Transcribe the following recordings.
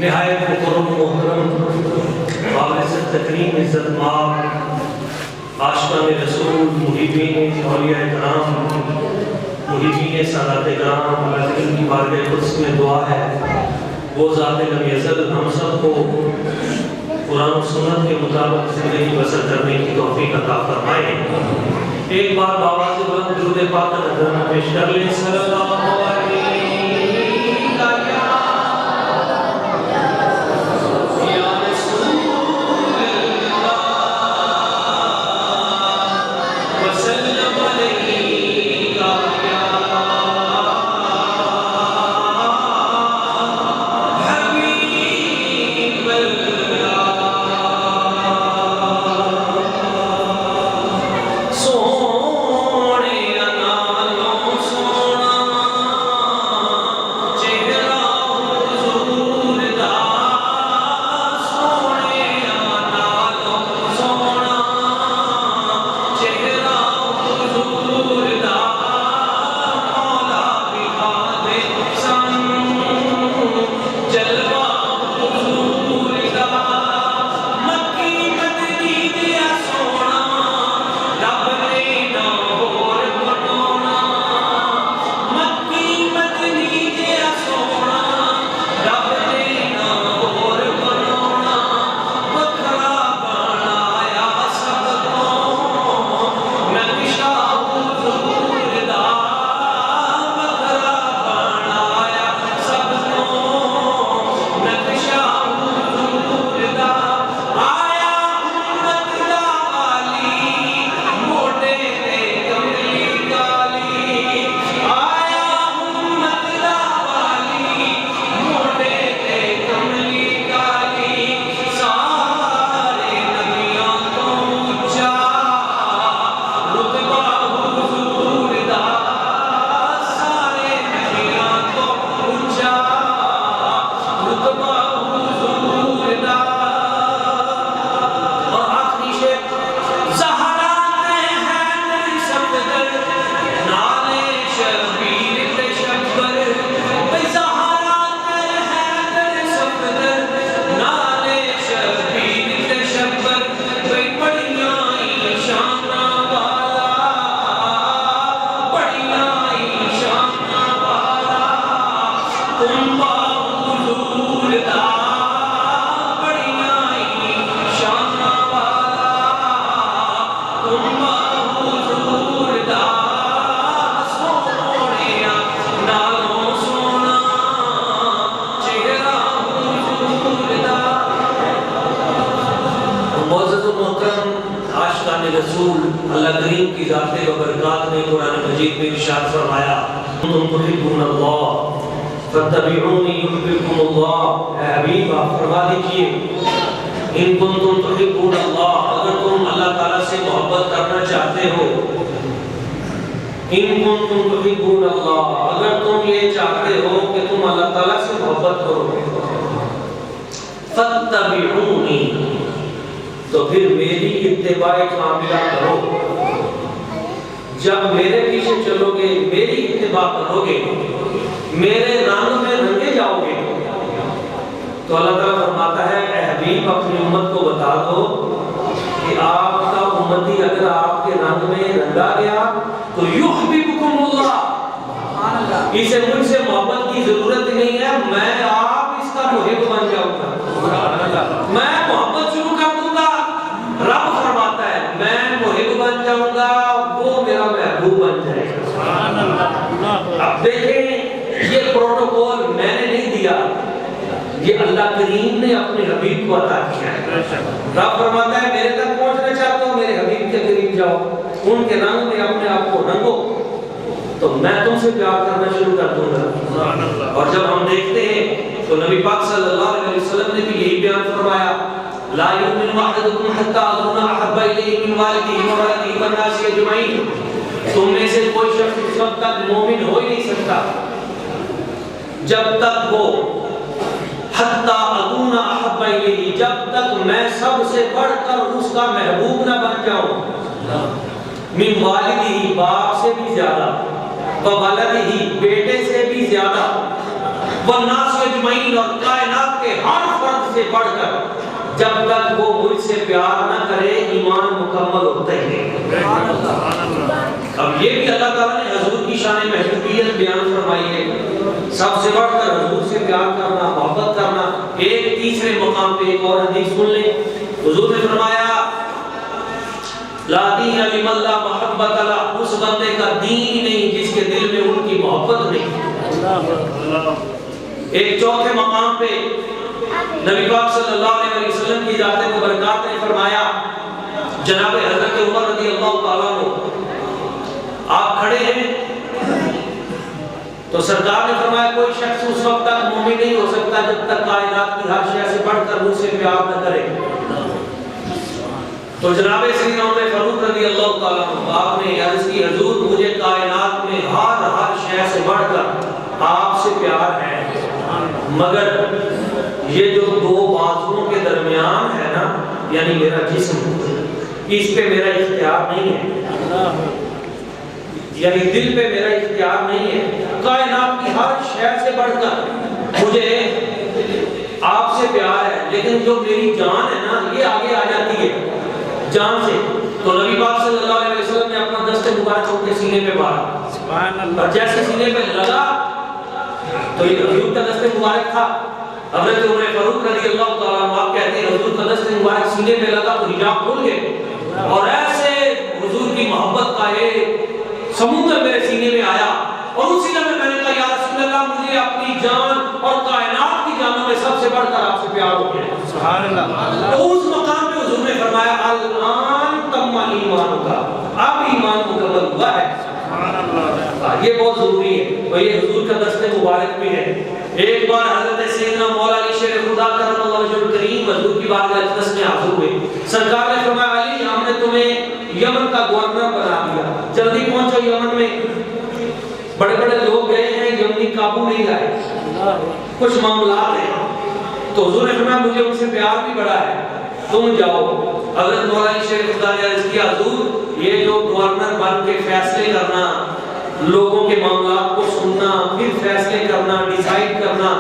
نہایت مکرم محترم قابل تکریم عزت مآب عاشقان رسول محبین اولیاء کرام محبین سادات کرام، اللہ تعالیٰ کی بارگاہ قدس میں دعا ہے وہ ذات لم یزل ہم سب کو قرآن و سنت کے مطابق زندگی بسر کرنے کی توفیق عطا فرمائے۔ ایک بار بآواز بلند درود پاک کا نذرانہ پیش کر لیں۔ صلی اللہ علیہ اللہ کریم کی ذات و برکات نے قرآن مجید میں ارشاد فرمایا تم تحبون اللہ فاتبعونی یحببکم اللہ۔ اے حبیب آپ فرما دیجئے ان کنتم تحبون اللہ، اگر تم اللہ تعالیٰ سے محبت کرنا چاہتے ہو، ان کنتم تحبون اللہ، اگر تم یہ چاہتے ہو کہ تم اللہ تعالیٰ سے محبت کرو، فاتبعونی تو پھر میری اتباع کاملہ کرو۔ جب میرے پیچھے چلو گے، میری اتباع کرو گے، میرے رنگ میں رنگے جاؤ گے، تو اللہ تعالیٰ فرماتا ہے اے حبیب اپنی امت کو بتا دو کہ آپ کا امتی اگر آپ کے رنگ میں رنگا گیا تو یحببکم اللہ، اسے مجھ سے محبت کی ضرورت نہیں ہے، میں آپ اس کا محب بن جاؤں گا، میں محبت شروع کر دوں گا۔ رب فرماتا ہے میں محب بن جاؤں گا، وہ میرا محبوب بن جائے گا۔ اب دیکھیں یہ پروٹوکول میں نے نہیں دیا، یہ اللہ کریم نے اپنے حبیب کو عطا کیا ہے۔ رب فرماتا ہے میرے تک پہنچنا چاہتا ہوں، میرے حبیب کے قریب جاؤ، ان کے رنگ میں اپنے آپ کو رنگو تو میں تم سے پیار کرنا شروع کر دوں گا۔ اور جب ہم دیکھتے ہیں تو نبی پاک صلی اللہ علیہ وسلم نے بھی یہی بیان فرمایا لا یؤمن احدکم حتی اکون احب الیہ من والدہ وولدہ والناس اجمعین، تم میں سے کوئی شخص اس وقت تک مومن ہو ہی نہیں سکتا جب تک وہ حتی اکون احب الیہ، جب تک میں سب سے بڑھ کر اس کا محبوب نہ بن جاؤں، من والدہ باپ سے بھی زیادہ، وولدہ بیٹے سے بھی زیادہ، والناس اجمعین، اور کائنات کے ہر فرد سے بڑھ کر جب تک وہ مجھ سے پیار نہ کرے ایمان مکمل ہوتا ہی نہیں۔ اب یہ بھی اللہ تعالیٰ نے حضور کی شان محبوبیت بیان فرمائی ہے، سب سے بڑھ کر حضور سے پیار کرنا، محبت کرنا۔ ایک تیسرے مقام پہ ایک اور حدیث سن لیں، حضور نے فرمایا لا دین لمن لا محبت له، اس بندے کا دین نہیں جس کے دل میں ان کی محبت نہیں۔ ایک چوتھے مقام پہ نبی پاک صلی اللہ علیہ وسلم کی ذات مبارکات نے فرمایا، جناب حضرت عمر رضی اللہ تعالیٰ عنہ آپ کھڑے ہیں تو سرکار نے فرمایا کوئی شخص اس وقت تک مومن نہیں ہو سکتا جب تک کائنات کی ہر شے سے بڑھ کر مجھ سے پیار نہ کرے۔ تو جناب سیدنا عمر فاروق رضی اللہ تعالیٰ عنہ آپ نے عرض کی حضور مجھے کائنات میں ہر شے سے بڑھ کر آپ سے پیار ہے، مگر یہ جو دو بازوؤں کے درمیان ہے نا، یعنی میرا جسم، اس پہ میرا اختیار نہیں ہے، یعنی دل پہ میرا اختیار نہیں ہے۔ کائنات کی ہر شے سے بڑھ کر مجھے آپ سے پیار ہے، لیکن جو میری جان ہے نا یہ آگے آ جاتی ہے جان سے۔ تو نبی پاک صلی اللہ علیہ وسلم نے اپنا دست مبارک ان کے سینے پہ مارا، اور جیسے سینے پہ لگا تو یہ حضور کا دست مبارک تھا۔ حضرت عمر فاروق رضی اللہ تعالیٰ عنہ آپ کہتے ہیں حضور کا دست مبارک سینے پہ لگا تو حجاب کھل گئے، اور ایسے حضور کی محبت کا ایک سمندر میرے سینے میں آیا، اور اس سینے میں نے کہا یا رسول اللہ مجھے اپنی جان اور کائنات کی جانوں میں سب سے بڑھ کر آپ سے پیار ہو گیا۔ سبحان اللہ۔ تو اس مقام پہ حضور نے فرمایا الان تم ایمان کا، اب ایمان مکمل ہوا ہے۔ یہ بہت ضروری ہے، اور یہ حضور کا دست مبارک بھی ہے۔ ایک بار حضرت سیدنا مولا علی شیر خدا کرم اللہ وجہ الکریم حضور کی بارگاہ اقدس میں حاضر ہوئے، سرکار نے فرمایا علی ہم نے تمہیں یمن کا گورنر بنا دیا، جلدی پہنچو یمن میں، بڑے بڑے لوگ گئے ہیں یمنی قابو نہیں لائے، کچھ معاملات ہیں۔ تو حضور نے فرمایا مجھے ان سے پیار بھی بڑا ہے، تم جاؤ۔ حضرت مولا علی شیر خدا نے عرض کیا حضور یہ جو گورنر بن کے فیصلے کرنا، لوگوں کے معاملات کو سننا، پھر فیصلے کرنا، ڈیسائیڈ کرنا،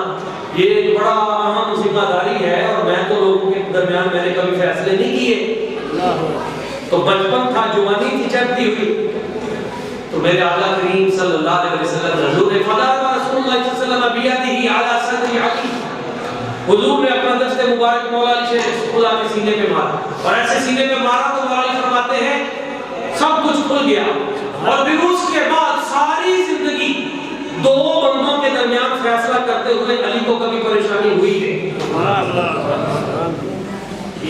یہ بڑا اہم ذمہ داری ہے، اور میں تو لوگوں کے درمیان میں نے کبھی فیصلے نہیں کیے۔ تو بچپن تھا، جوانی تھی چڑھتی ہوئی، تو میرے آقا کریم صلی اللہ علیہ وسلم حضور نے فضل رسول اللہ صلی اللہ علیہ وسلم بیدہ علی صدر علی، حضور نے اپنا دست مبارک مولا علی شیر خدا کے سینے پہ مارا، اور ایسے سینے پہ مارا تو مولا علی فرماتے ہیں سب کچھ کھل گیا، اور پھر اس کے بعد ساری زندگی دو بندوں کے درمیان فیصلہ کرتے ہوئے علی کو کبھی پریشانی ہوئی ہے۔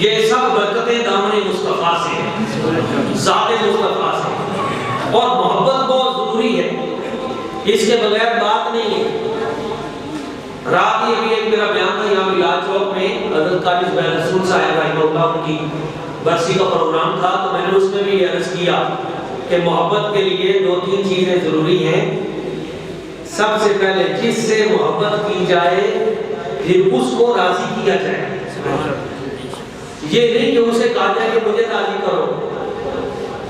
یہ سب برکتیں دامن مصطفیٰ سے ہیں، ذات مصطفیٰ سے ہیں، اور محبت بہت ضروری ہے، اس کے بغیر بات نہیں ہے۔ رات یہ بھی ایک میرا بیان تھا یہاں ملاد چوک میں، حضرت قاری زبیر رسول صاحب رحمہ اللہ ان کی برسی کا پروگرام تھا، تو میں نے اس میں بھی عرض کیا کہ محبت کے لیے دو تین چیزیں ضروری ہیں۔ سب سے پہلے جس سے محبت کی جائے پھر اس کو راضی کیا جائے، یہ نہیں کہ اسے کہا جائے کہ مجھے راضی کرو،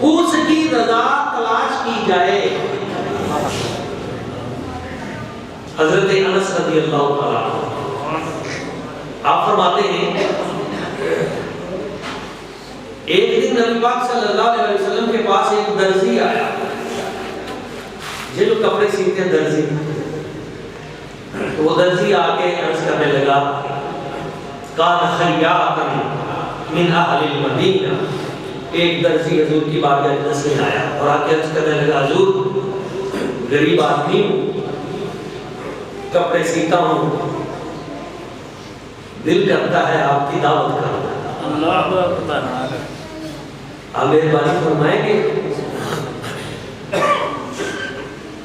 اس کی رضا تلاش کی جائے۔ حضرت انس رضی اللہ تعالیٰ آپ فرماتے ہیں ایک دن نبی پاک صلی اللہ علیہ وسلم کے پاس ایک درزی آیا، یہ جو کپڑے سیتے ہیں درزی، تو وہ درزی آ کے عرض کرنے لگا کان خیاطا من اہل المدینہ، ایک درزی حضور کی بارگاہ اقدس میں آیا اور آ کے عرض کرنے لگا حضور غریب آدمی ہوں، کپڑے سیتا ہوں، دل کرتا ہے آپ کی دعوت کروں۔ اللہ اکبر۔ آپ مہربانی فرمائیں گے؟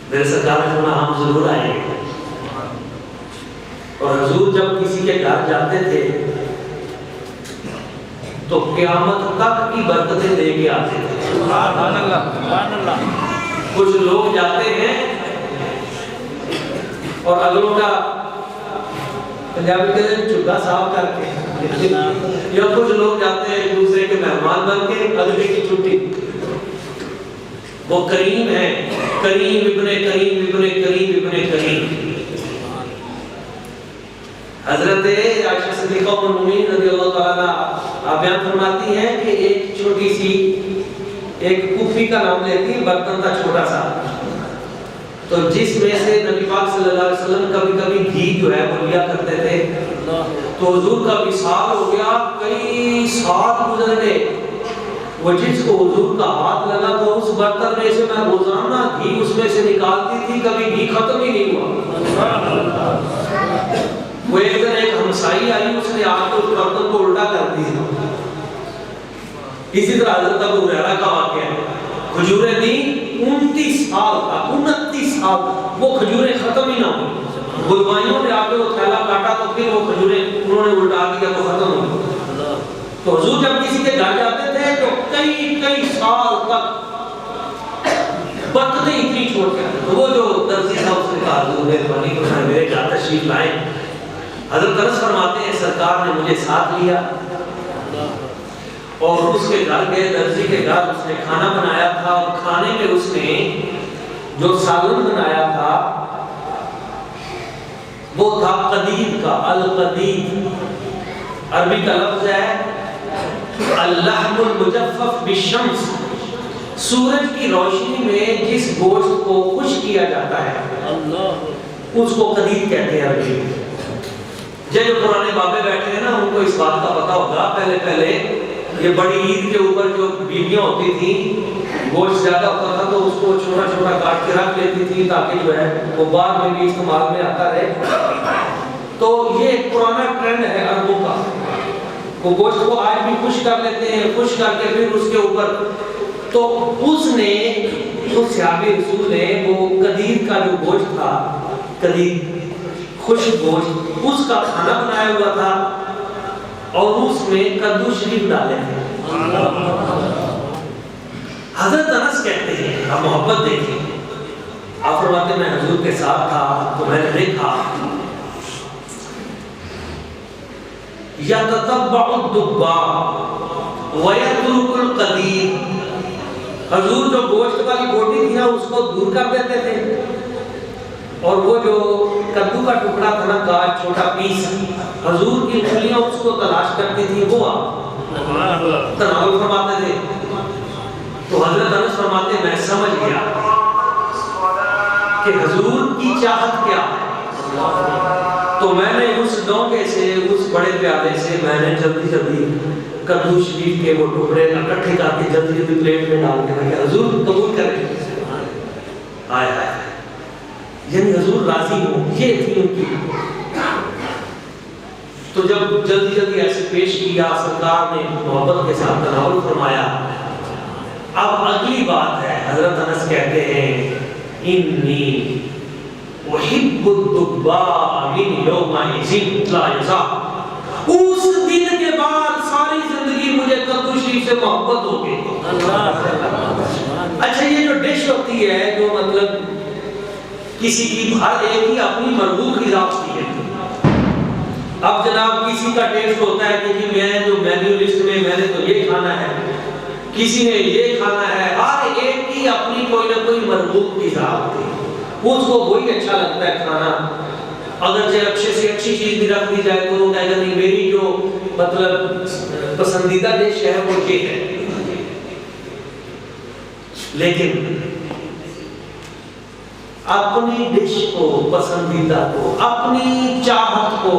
میرے سرکار نے فرمایا ہم ضرور آئیں گے۔ اور حضور جب کسی کے گھر جاتے تھے تو قیامت تک کی برکتیں دے کے آتے تھے۔ سبحان اللہ، سبحان اللہ۔ کچھ لوگ جاتے ہیں اور اگلوں کا پنجابی کہتے ہیں چگا صاف کر کے، یا کچھ لوگ جاتے ہیں ایک دوسرے کے مہمان بن کے اگلے کی چھٹی۔ وہ کریم ہے، کریم ابن کریم ابن کریم ابن کریم، حضرت عائشہ صدیقہ ام المؤمنین رضی اللہ تعالیٰ عنہا بیان فرماتی ہیں کہ ایک چھوٹی سی ایک کفی کا نام لیتی ہے، برتن تھا چھوٹا سا، تو جس میں سے نبی پاک صلی اللہ علیہ وسلم کبھی کبھی گھی جو ہے وہ لیا کرتے تھے، تو حضور کا وصال ہو گیا، کئی سال گزر گئے، وہ جس کو حضور کا ہاتھ لگا تو اس برتن میں سے میں روزانہ گھی اس میں سے نکالتی تھی، کبھی گھی ختم ہی نہیں ہوا۔ وہ ایک دن ایک ہمسائی آئی، اس نے آ کے اس برتن کو الٹا کر دیا۔ اسی طرح حضرت ابو ہریرہ کا واقعہ ہے، کھجوریں دی 29 سال تک، 29 سال تک وہ کھجوریں ختم ہی نہ ہوئی۔ گلوائیوں نے آ کے وہ تھیلا کاٹا تو پھر وہ کھجوریں انہوں نے الٹا دیا تو ختم ہو گئی۔ تو حضور جب کسی کے گھر جاتے تھے تو کئی سال تک برتنیں اتنی چھوڑ کے آتے، تو وہ جو درزی تھا اس نے کہا حضور مہربانی کرنا میرے گھر تشریف لائیں۔ حضرت انس فرماتے ہیں سرکار نے مجھے ساتھ لیا اور اس کے گھر گئے، درزی کے گھر، اس نے کھانا بنایا تھا، اور کھانے میں اس نے جو سالن بنایا تھا وہ تھا قدید کا، القدید عربی کا لفظ ہے اللحم المجفف بالشمس، سورج کی روشنی میں جس گوشت کو خشک کیا جاتا ہے اس کو قدید کہتے ہیں عربی میں۔ جو پرانے بابے بیٹھے ہیں نا ان کو اس بات کا پتہ ہوگا، پہلے یہ بڑی عید کے اوپر جو بیویاں ہوتی تھیں گوشت زیادہ ہوتا تھا تو اس کو چھوٹا چھوٹا کاٹ کے رکھ لیتی تھی تاکہ جو ہے وہ بعد میں بھی استعمال میں آتا رہے۔ تو یہ ایک پرانا ٹرینڈ ہے عربوں کا، وہ گوشت کو آج بھی خشک کر لیتے ہیں، خشک کر کے پھر اس کے اوپر، تو اس نے اس صحابی رسول نے وہ قدید کا جو گوشت تھا، قدید خشک گوشت، اس کا کھانا بنایا ہوا تھا اور اس میں کدو شریف ڈالے تھے۔ حضرت انس کہتے ہیں، اب محبت دیکھیں، آپ فرماتے ہیں میں حضور کے ساتھ تھا تو میں نے دیکھا یتتبع الدباء ویترک القدید، حضور جو گوشت والی بوٹی تھی نا اس کو دور کر دیتے تھے اور وہ جو کدو کا ٹکڑا تھا نا گاج چھوٹا پیس، حضور کی انگلیاں اس کو تلاش کرتی تھی، وہ تناول فرماتے تھے۔ تو حضرت انس فرماتے ہیں میں سمجھ گیا کہ حضور کی چاہت کیا ہے، تو میں نے اس ڈونگے سے، اس بڑے پیالے سے میں نے جلدی کدو شریف کے وہ ٹکڑے اکٹھے کر کے جلدی پلیٹ میں ڈال کے رکھے، حضور قبول کریں۔ آئے یعنی حضور راضی ہو، یہ تھی ان کی۔ تو جب جلدی ایسے پیش کیا، سرکار نے محبت کے ساتھ تناول فرمایا۔ اب اگلی بات ہے، حضرت انس کہتے ہیں انی احب الدباء من یومئذ لا یزال، اس دن کے بعد ساری زندگی مجھے کدو شریف سے محبت ہو گئی۔ اچھا یہ جو ڈش ہوتی ہے جو مطلب کسی کی ہر ایک ہی اپنی مرغوب غذا ہوتی ہے، اب جناب کسی کا ٹیسٹ ہوتا ہے کہ جی میں جو مینیو لسٹ میں میں نے تو یہ کھانا ہے، کسی نے یہ کھانا ہے، ہر ایک کی اپنی کوئی نہ کوئی مرغوب غذا ہوتی ہے، اس کو وہی اچھا لگتا ہے کھانا۔ اگر سے اچھے سے اچھی چیز بھی رکھ دی جائے تو وہ کہے گا نہیں میری جو مطلب پسندیدہ ڈش ہے وہ یہ ہے۔ لیکن اپنی ڈش کو، پسندیدہ کو، اپنی چاہت کو،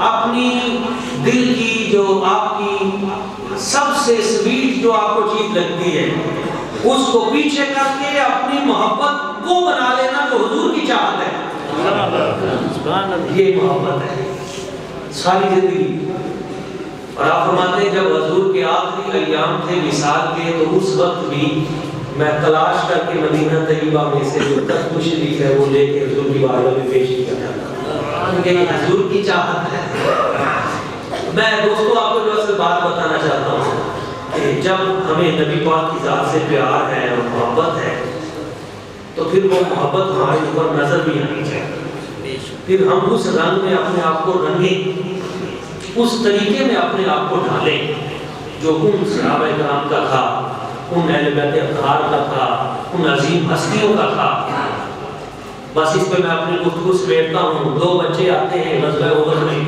اپنی دل کی جو آپ کی سب سے سویٹ جو آپ کو چیز لگتی ہے اس کو پیچھے کر کے اپنی محبت کو بنا لینا جو حضور کی چاہت ہے، یہ محبت ہے ساری زندگی۔ اور آپ فرماتے ہیں جب حضور کے آخری ایام تھے وصال کے تو اس وقت بھی میں تلاش کر کے مدینہ طیبہ میں سے جو کدو شریف ہے وہ لے کے حضور کی بارگاہ میں پیش کیا جاتا، کیونکہ یہ حضور کی چاہت ہے۔ میں دوستو آپ کو جو اصل بات بتانا چاہتا ہوں کہ جب ہمیں نبی پاک کی ذات سے پیار ہے اور محبت ہے تو پھر وہ محبت ہمارے اوپر نظر بھی آنی چاہیے، پھر ہم اس رنگ میں اپنے آپ کو رنگیں، اس طریقے میں اپنے آپ کو ڈھالیں جو ان صحابہ کرام کا تھا، ان اہل بیت اطہار کا تھا، ان عظیم ہستیوں کا تھا۔ بس اس پہ میں اپنی گفتگو سمیٹتا ہوں۔ 2 بچے آتے ہیں غزوہ احد میں،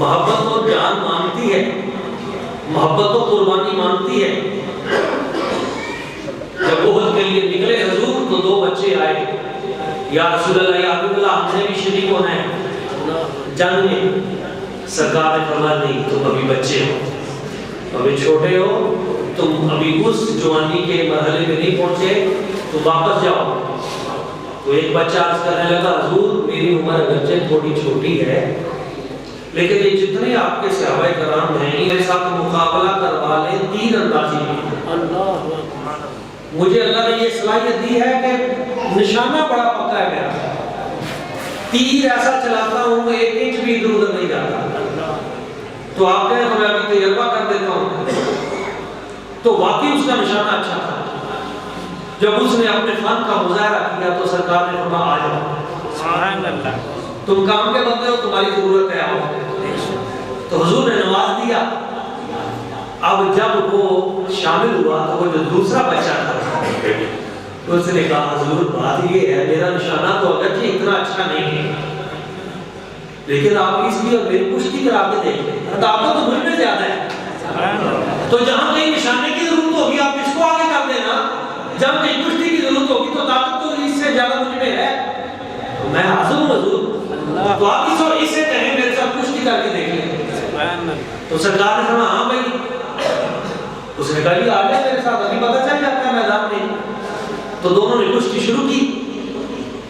محبت تو جان مانگتی ہے، محبت تو قربانی مانگتی ہے۔ جب احد کے لیے نکلے حضور تو 2 بچے آئے، یا رسول اللہ یا حبیب اللہ ہم نے بھی شریک ہونا ہے جنگ میں۔ سرکار نے فرمایا نہیں، تم ابھی بچے ہو، ابھی چھوٹے ہو، تم ابھی اس جوانی کے مرحلے میں نہیں پہنچے، تم واپس جاؤ۔ تو ایک بچہ عرض کرنے لگا حضور میری عمر اگرچہ تھوڑی چھوٹی ہے، لیکن یہ جتنے آپ کے صحابہ کرام ہیں میرے ساتھ مقابلہ کروا لیں تیر اندازی میں۔ مجھے اللہ نے یہ صلاحیت دی ہے کہ نشانہ بڑا پکا ہے میرا، تیر ایسا چلاتا ہوں کہ 1 انچ بھی ادھر ادھر نہیں جاتا۔ تو آپ کہیں تو میں ابھی تجربہ کر دیتا ہوں۔ تو واقعی اس کا نشانہ اچھا تھا۔ جب اس نے اپنے فن کا مظاہرہ کیا تو سرکار نے فرمایا آ جاؤ، سبحان اللہ، تم کام کے بندے ہو، تمہاری ضرورت ہے، آؤ۔ تو حضور نے نواز دیا۔ اب جب وہ شامل ہوا تو وہ جو دوسرا بچہ تھا تو اس نے کہا حضور بات یہ ہے میرا نشانہ تو اگرچہ اتنا اچھا نہیں ہے، لیکن آپ اس لیے میری پشتی کرا کے دیکھ لیں، طاقت تو مجھ میں زیادہ ہے، تو جہاں کہیں نشانے کی ضرورت ہوگی آپ اس کو آگے کر دینا، جب کہیں پشتی کی ضرورت ہوگی تو طاقت تو اس سے زیادہ مجھ میں ہے، تو میں حاضر ہوں حضور، تو آپ اس سے کہیں میرے ساتھ پشتی کر کے دیکھ لیں۔ تو سرکار نے فرمایا ہاں بھائی، اس نے کہا آ جائے میرے ساتھ، ابھی پتہ چل جاتا ہے میدان میں۔ تو دونوں نے کشتی شروع کی۔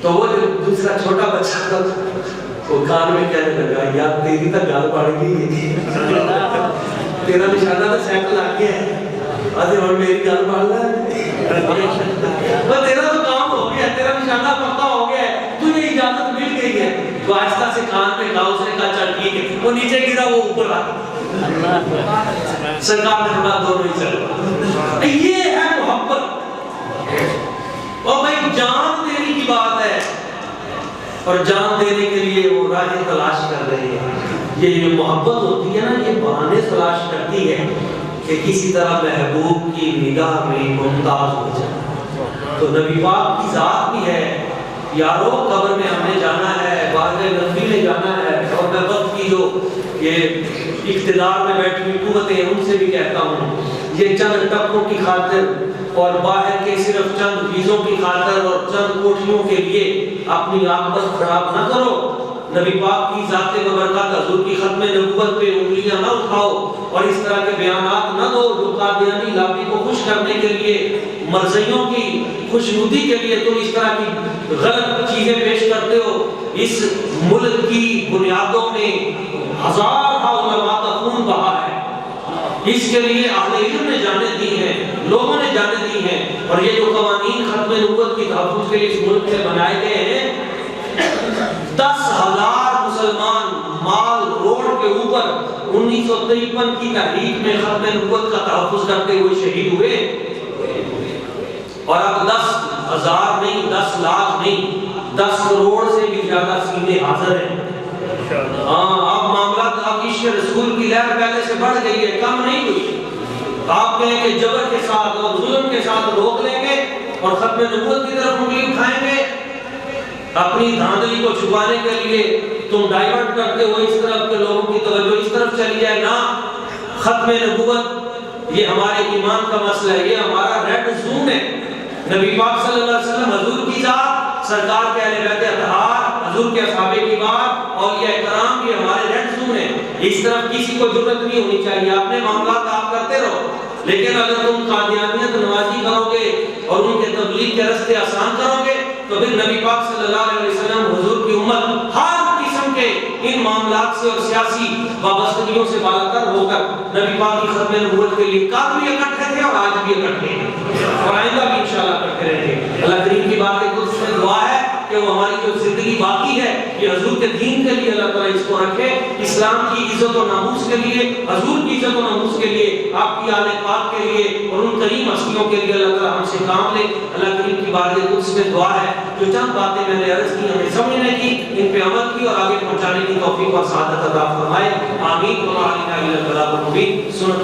تو وہ جو دوسرا چھوٹا بچہ تھا وہ کان میں کہنے لگا یار تیری تو گال پڑ گئی، تیرا نشانہ تو سائیکل آ گیا ہے، آدھے اور میری گال پڑ رہا ہے، وہ تیرا تو کام ہو گیا، تیرا نشانہ پکا ہو گیا ہے، تجھے اجازت مل گئی ہے۔ تو آہستہ سے کان پہ کہا، اس نے کہا چل ٹھیک ہے، وہ نیچے گرا وہ اوپر آ گیا۔ سرکار نے فرمایا دونوں ہی چلو۔ یہ ہے محبت، اور بھائی جان دینے کی بات ہے، اور جان دینے کے لیے وہ راہیں تلاش کر رہے ہیں۔ یہ جو محبت ہوتی ہے نا، یہ بہانے تلاش کرتی ہے کہ کسی طرح محبوب کی نگاہ میں ممتاز ہو جائے۔ تو نبی پاک کی ذات بھی ہے، یارو قبر میں ہم نے جانا ہے، بارگاہ نبی میں جانا ہے، اور میں وقت کی جو یہ اقتدار میں بیٹھی ہوئی قوتیں ہیں ان سے بھی کہتا ہوں، یہ چند ٹکروں کی خاطر اور باہر کے صرف چند ویزوں کی خاطر اور چند کوٹھیوں کے لیے اپنی عاقبت خراب نہ کرو۔ نبی پاک کی ذات ببرکات حضور کی ختم نبوت پہ انگلیاں نہ اٹھاؤ، اور اس طرح کے بیانات نہ دو جو قادیانی لابی کو خوش کرنے کے لیے، مرضیوں کی خوشنودی کے لیے تم اس طرح کی غلط چیزیں پیش کرتے ہو۔ اس ملک کی بنیادوں میں ہزارہ علماء کا خون بہا ہے، اس کے لیے اہل علم نے جانے دی ہیں، لوگوں نے جانے دی ہیں، اور یہ جو قوانین ختم نبوت کی تحفظ کے لیے اس ملک میں بنائے گئے ہیں، 10,000 مسلمان مال روڈ کے اوپر 1953 کی تحریک میں ختم نبوت کا تحفظ کرتے ہوئے شہید ہوئے، اور اب 10,000 نہیں، 10 لاکھ نہیں، 10 کروڑ سے بھی زیادہ سینے حاضر ہیں۔ اب معاملات اب عشق رسول کی لہر پہلے سے بڑھ گئی ہے، کم نہیں ہوئی۔ آپ کہیں کہ جبر کے ساتھ اور ظلم کے ساتھ روک لیں گے اور ختم نبوت کی طرف انگلی اٹھائیں گے، اپنی دھاندلی کو چھپانے کے لیے تم ڈائیورٹ کرتے ہو اس طرف کے لوگوں کی توجہ اس طرف چلی جائے نا۔ ختم نبوت یہ ہمارے ایمان کا مسئلہ ہے، یہ ہمارا ریڈ زون ہے۔ نبی پاک صلی اللہ علیہ وسلم، حضور کی ذات، سرکار کے اہل بیت اطہار، حضور کے اصحاب کرام، اولیاء کرام، یہ ہمارے ریڈ زون ہے۔ اس طرف کسی کو ضرورت نہیں ہونی چاہیے، اپنے معاملات آپ کرتے رہو، لیکن اگر تم قادیانیت نوازی کرو گے اور ان کے تبلیغ کے راستے آسان کرو گے تو پھر نبی پاک صلی اللہ علیہ وسلم، حضور کی امت ہر قسم کے ان معاملات سے اور سیاسی وابستگیوں سے بالاتر ہو کر نبی پاک کی ختم نبوت کے لیے کل بھی اکٹھے تھے اور آج بھی اکٹھے ہیں اور آئندہ بھی انشاءاللہ اکٹھے رہیں گے۔ اللہ کریم کی بات قدس میں دعا ہے کہ وہ ہماری جو زندگی باقی ہے یہ حضور کے دین کے لیے اللہ تعالیٰ اس کو رکھے، اسلام کی عزت و ناموس کے لیے، حضور کی عزت و ناموس کے لیے، آپ کی آل پاک کے لیے اور ان کریم ہستیوں کے لیے اللہ تعالیٰ ہم سے کام لے۔ اللہ کریم کی بات قدس میں دعا ہے جو چند باتیں میں نے عرض کی ہمیں سمجھنے کی، ان پہ عمل کی اور آگے پہنچانے کی توفیق اور سعادت عطا فرمائے۔ آمین۔ وما علینا الا البلاغ المبین۔ سنت